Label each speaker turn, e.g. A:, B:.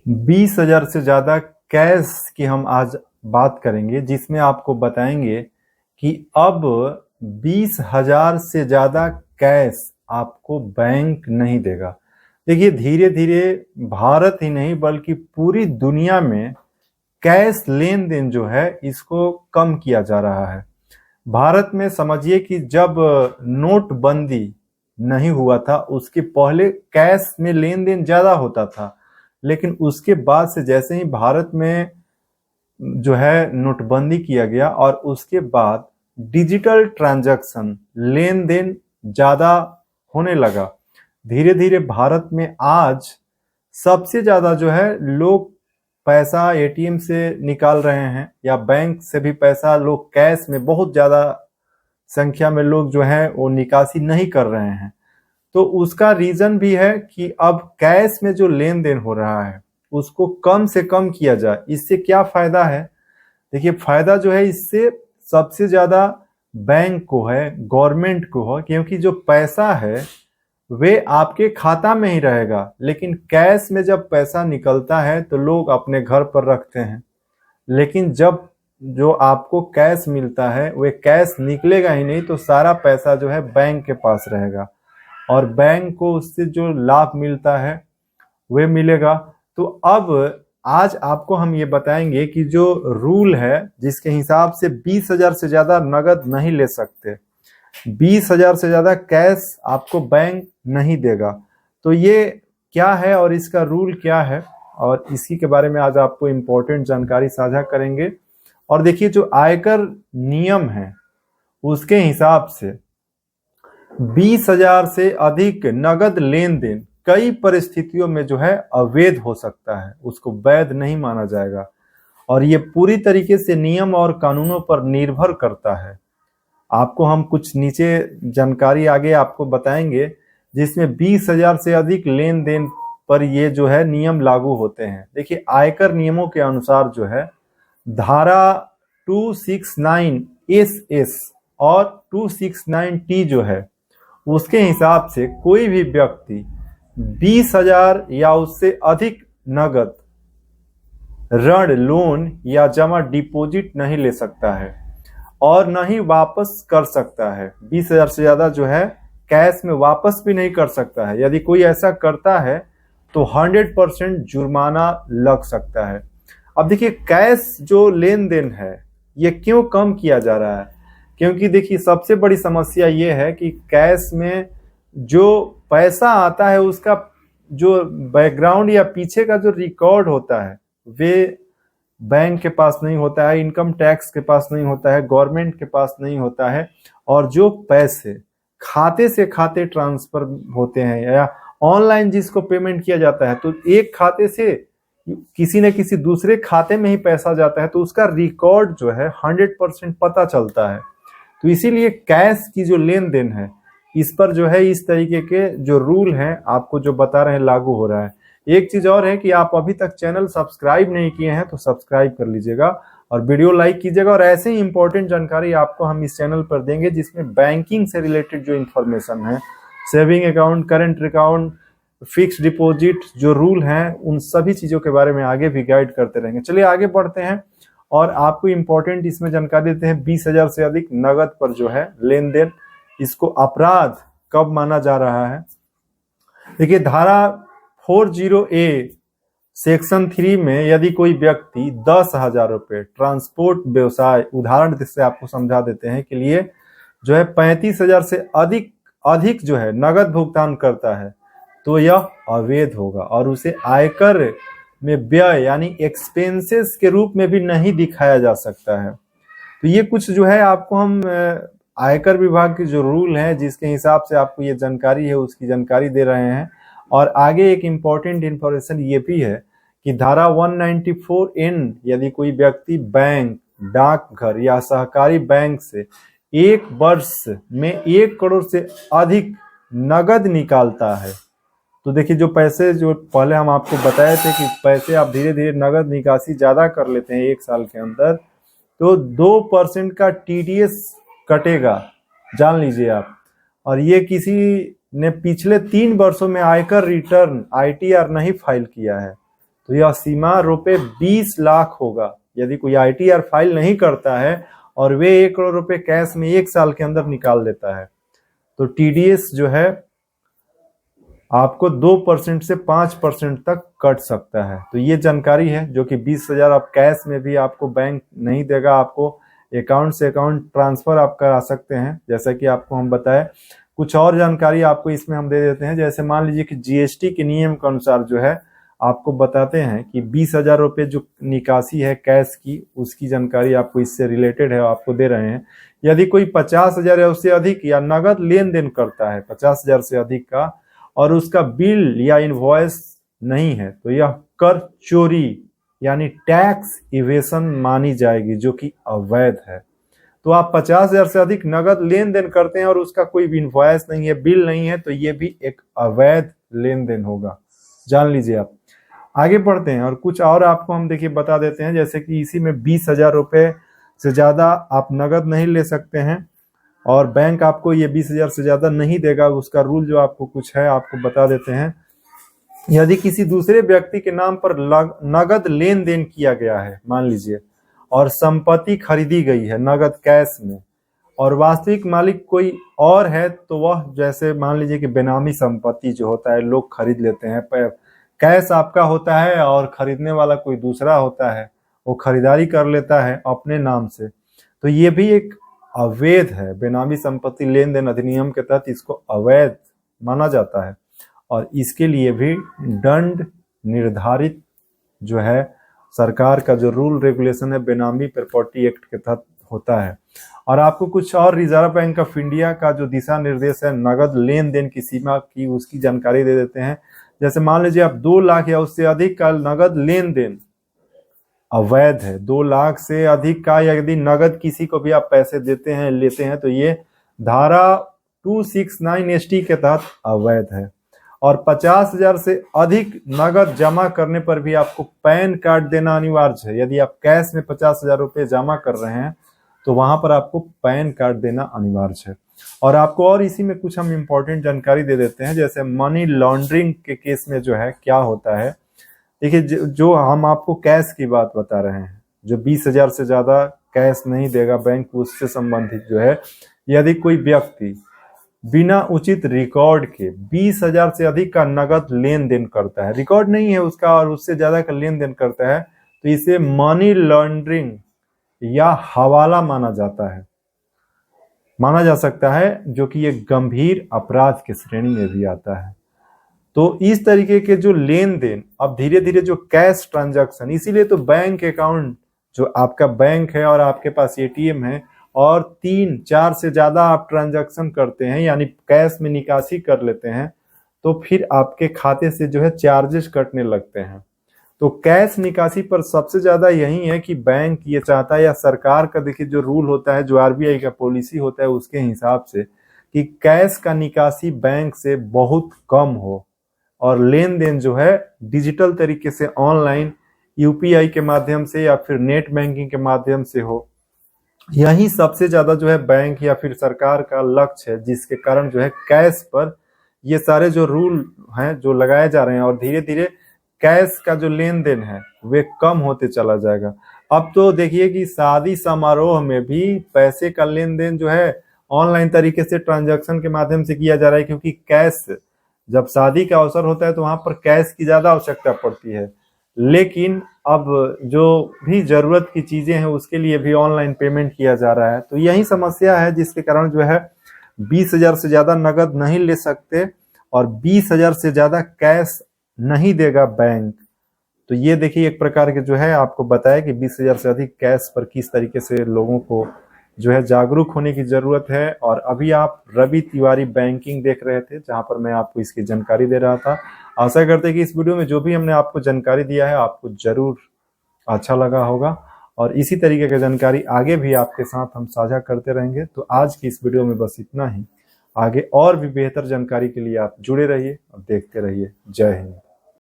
A: 20,000 से ज़्यादा कैश की हम आज बात करेंगे, जिसमें आपको बताएंगे कि अब 20,000 से ज़्यादा कैश आपको बैंक नहीं देगा। देखिए, धीरे धीरे भारत ही नहीं बल्कि पूरी दुनिया में कैश लेन देन जो है इसको कम किया जा रहा है। भारत में समझिए कि जब नोटबंदी नहीं हुआ था उसके पहले कैश में लेन देन ज्यादा होता था, लेकिन उसके बाद से जैसे ही भारत में जो है नोटबंदी किया गया और उसके बाद डिजिटल ट्रांजैक्शन लेन देन ज्यादा होने लगा। धीरे धीरे भारत में आज सबसे ज्यादा जो है लोग पैसा एटीएम से निकाल रहे हैं या बैंक से भी पैसा लोग कैश में बहुत ज्यादा संख्या में लोग जो है वो निकासी नहीं कर रहे हैं। तो उसका रीजन भी है कि अब कैश में जो लेन देन हो रहा है उसको कम से कम किया जाए। इससे क्या फायदा है? देखिए, फायदा जो है इससे सबसे ज्यादा बैंक को है, गवर्नमेंट को है, क्योंकि जो पैसा है वे आपके खाता में ही रहेगा। लेकिन कैश में जब पैसा निकलता है तो लोग अपने घर पर रखते हैं, लेकिन जब जो आपको कैश मिलता है वे कैश निकलेगा ही नहीं, तो सारा पैसा जो है बैंक के पास रहेगा और बैंक को उससे जो लाभ मिलता है वे मिलेगा। तो अब आज आपको हम ये बताएंगे कि जो रूल है जिसके हिसाब से 20,000 से ज्यादा नगद नहीं ले सकते, 20,000 से ज्यादा कैश आपको बैंक नहीं देगा। तो ये क्या है और इसका रूल क्या है, और इसी के बारे में आज आपको इम्पोर्टेंट जानकारी साझा करेंगे। और देखिए, जो आयकर नियम है उसके हिसाब से 20,000 से अधिक नगद लेन देन कई परिस्थितियों में जो है अवैध हो सकता है, उसको वैध नहीं माना जाएगा। और ये पूरी तरीके से नियम और कानूनों पर निर्भर करता है। आपको हम कुछ नीचे जानकारी आगे आपको बताएंगे जिसमें 20,000 से अधिक लेन देन पर ये जो है नियम लागू होते हैं। देखिए, आयकर नियमों के अनुसार जो है धारा 269 SS और 269T जो है उसके हिसाब से कोई भी व्यक्ति 20,000 या उससे अधिक नगद ऋण, लोन या जमा डिपॉजिट नहीं ले सकता है और न ही वापस कर सकता है। 20,000 से ज्यादा जो है कैश में वापस भी नहीं कर सकता है। यदि कोई ऐसा करता है तो 100% जुर्माना लग सकता है। अब देखिए, कैश जो लेन देन है ये क्यों कम किया जा रहा है? क्योंकि देखिए, सबसे बड़ी समस्या ये है कि कैश में जो पैसा आता है उसका जो बैकग्राउंड या पीछे का जो रिकॉर्ड होता है वे बैंक के पास नहीं होता है, इनकम टैक्स के पास नहीं होता है, गवर्नमेंट के पास नहीं होता है। और जो पैसे खाते से खाते ट्रांसफर होते हैं या ऑनलाइन जिसको पेमेंट किया जाता है, तो एक खाते से किसी न किसी दूसरे खाते में ही पैसा जाता है, तो उसका रिकॉर्ड जो है 100% पता चलता है। तो इसीलिए कैश की जो लेन देन है इस पर जो है इस तरीके के जो रूल हैं आपको जो बता रहे हैं लागू हो रहा है। एक चीज और है कि आप अभी तक चैनल सब्सक्राइब नहीं किए हैं तो सब्सक्राइब कर लीजिएगा और वीडियो लाइक कीजिएगा। और ऐसे ही इंपॉर्टेंट जानकारी आपको हम इस चैनल पर देंगे जिसमें बैंकिंग से रिलेटेड जो इन्फॉर्मेशन है, saving account, current account, fix deposit जो रूल हैं, उन सभी चीजों के बारे में आगे भी गाइड करते रहेंगे। चलिए आगे बढ़ते हैं और आपको इम्पोर्टेंट इसमें जानकारी देते हैं 20,000 से अधिक नगद पर जो है लेन देन, इसको अपराध कब माना जा रहा है। देखिए, धारा 40A सेक्शन 3 में यदि कोई व्यक्ति 10,000 रुपये ट्रांसपोर्ट व्यवसाय, उदाहरण से आपको समझा देते हैं के लिए, जो है 35,000 से अधिक जो है नगद भुगतान करता है तो यह अवैध होगा और उसे आयकर में व्यय यानी एक्सपेंसेस के रूप में भी नहीं दिखाया जा सकता है। तो ये कुछ जो है आपको हम आयकर विभाग के जो रूल हैं जिसके हिसाब से आपको ये जानकारी है उसकी जानकारी दे रहे हैं। और आगे एक इम्पॉर्टेंट इंफॉर्मेशन ये भी है कि धारा 194N यदि कोई व्यक्ति बैंक, डाकघर या सहकारी बैंक से 1 वर्ष में 1 करोड़ से अधिक नगद निकालता है, तो देखिए, जो पैसे जो पहले हम आपको बताए थे कि पैसे आप धीरे धीरे नगद निकासी ज्यादा कर लेते हैं 1 साल के अंदर, तो 2% का TDS कटेगा, जान लीजिए आप। और ये किसी ने पिछले 3 वर्षों में आयकर रिटर्न ITR नहीं फाइल किया है तो यह सीमा रुपए 20 लाख होगा यदि कोई ITR फाइल नहीं करता है और वे 1 करोड़ रुपए कैश में 1 साल के अंदर निकाल देता है तो TDS जो है आपको 2% से 5% तक कट सकता है। तो ये जानकारी है जो कि 20,000 आप कैश में भी आपको बैंक नहीं देगा, आपको अकाउंट से अकाउंट ट्रांसफर आप करा सकते हैं जैसा कि आपको हम बताए। कुछ और जानकारी आपको इसमें हम दे देते हैं, जैसे मान लीजिए कि GST के नियम के अनुसार जो है आपको बताते हैं कि 20,000 रुपये जो निकासी है कैश की, उसकी जानकारी आपको इससे रिलेटेड है आपको दे रहे हैं। यदि कोई 50,000 या उससे अधिक या नगद लेन देन करता है 50,000 से अधिक का और उसका बिल या इनवॉइस नहीं है तो यह कर चोरी यानी टैक्स इवेशन मानी जाएगी जो कि अवैध है। तो आप 50,000 से अधिक नगद लेन देन करते हैं और उसका कोई भी इनवॉइस नहीं है, बिल नहीं है, तो ये भी एक अवैध लेन देन होगा, जान लीजिए आप। आगे बढ़ते हैं और कुछ और आपको हम देखिए बता देते हैं, जैसे कि इसी में 20,000 रुपये से ज्यादा आप नगद नहीं ले सकते हैं और बैंक आपको ये 20,000 से ज्यादा नहीं देगा। उसका रूल जो आपको कुछ है आपको बता देते हैं। यदि किसी दूसरे व्यक्ति के नाम पर नगद लेन देन किया गया है मान लीजिए और संपत्ति खरीदी गई है नगद कैश में और वास्तविक मालिक कोई और है तो वह, जैसे मान लीजिए कि बेनामी संपत्ति जो होता है लोग खरीद लेते हैं, कैश आपका होता है और खरीदने वाला कोई दूसरा होता है, वो खरीदारी कर लेता है अपने नाम से, तो ये भी एक अवैध है। बेनामी संपत्ति लेन देन अधिनियम के तहत इसको अवैध माना जाता है और इसके लिए भी दंड निर्धारित जो है सरकार का जो रूल रेगुलेशन है बेनामी प्रॉपर्टी एक्ट के तहत होता है। और आपको कुछ और रिजर्व बैंक ऑफ इंडिया का जो दिशा निर्देश है नगद लेन देन की सीमा की, उसकी जानकारी दे देते हैं। जैसे मान लीजिए आप 2 लाख या उससे अधिक का नगद लेन देन अवैध है। 2 लाख से अधिक का यदि नगद किसी को भी आप पैसे देते हैं लेते हैं तो ये धारा 269 ST के तहत अवैध है। और 50,000 से अधिक नगद जमा करने पर भी आपको पैन कार्ड देना अनिवार्य है। यदि आप कैश में 50,000 रुपये जमा कर रहे हैं तो वहां पर आपको पैन कार्ड देना अनिवार्य है। और आपको और इसी में कुछ हम इम्पोर्टेंट जानकारी दे देते हैं, जैसे मनी लॉन्ड्रिंग के केस में जो है क्या होता है। देखिए जो हम आपको कैश की बात बता रहे हैं, जो 20,000 से ज्यादा कैश नहीं देगा बैंक, उससे संबंधित जो है यदि कोई व्यक्ति बिना उचित रिकॉर्ड के 20,000 से अधिक का नगद लेन देन करता है, रिकॉर्ड नहीं है उसका और उससे ज्यादा का लेन देन करता है, तो इसे मनी लॉन्ड्रिंग या हवाला माना जा सकता है, जो कि एक गंभीर अपराध की श्रेणी में भी आता है। तो इस तरीके के जो लेन देन अब धीरे धीरे जो कैश ट्रांजैक्शन, इसीलिए तो बैंक अकाउंट जो आपका बैंक है और आपके पास ATM है और 3-4 से ज्यादा आप ट्रांजैक्शन करते हैं यानी कैश में निकासी कर लेते हैं तो फिर आपके खाते से जो है चार्जेस कटने लगते हैं। तो कैश निकासी पर सबसे ज्यादा यही है कि बैंक ये चाहता है या सरकार का देखिए जो रूल होता है, जो RBI का पॉलिसी होता है उसके हिसाब से कि कैश का निकासी बैंक से बहुत कम हो और लेन देन जो है डिजिटल तरीके से ऑनलाइन UPI के माध्यम से या फिर नेट बैंकिंग के माध्यम से हो। यही सबसे ज्यादा जो है बैंक या फिर सरकार का लक्ष्य है, जिसके कारण जो है कैश पर ये सारे जो रूल हैं जो लगाए जा रहे हैं और धीरे धीरे कैश का जो लेन देन है वे कम होते चला जाएगा। अब तो देखिए कि शादी समारोह में भी पैसे का लेन देन जो है ऑनलाइन तरीके से ट्रांजैक्शन के माध्यम से किया जा रहा है, क्योंकि कैश जब शादी का अवसर होता है तो वहां पर कैश की ज्यादा आवश्यकता पड़ती है, लेकिन अब जो भी जरूरत की चीजें हैं उसके लिए भी ऑनलाइन पेमेंट किया जा रहा है। तो यही समस्या है जिसके कारण जो है 20,000 से ज्यादा नगद नहीं ले सकते और 20,000 से ज्यादा कैश नहीं देगा बैंक। तो ये देखिए एक प्रकार के जो है आपको बताया कि 20,000 से अधिक कैश पर किस तरीके से लोगों को जो है जागरूक होने की जरूरत है। और अभी आप रवि तिवारी बैंकिंग देख रहे थे जहां पर मैं आपको इसकी जानकारी दे रहा था। आशा करते हैं कि इस वीडियो में जो भी हमने आपको जानकारी दिया है आपको जरूर अच्छा लगा होगा और इसी तरीके की जानकारी आगे भी आपके साथ हम साझा करते रहेंगे। तो आज की इस वीडियो में बस इतना ही। आगे और भी बेहतर जानकारी के लिए आप जुड़े रहिए और देखते रहिए। जय हिंद।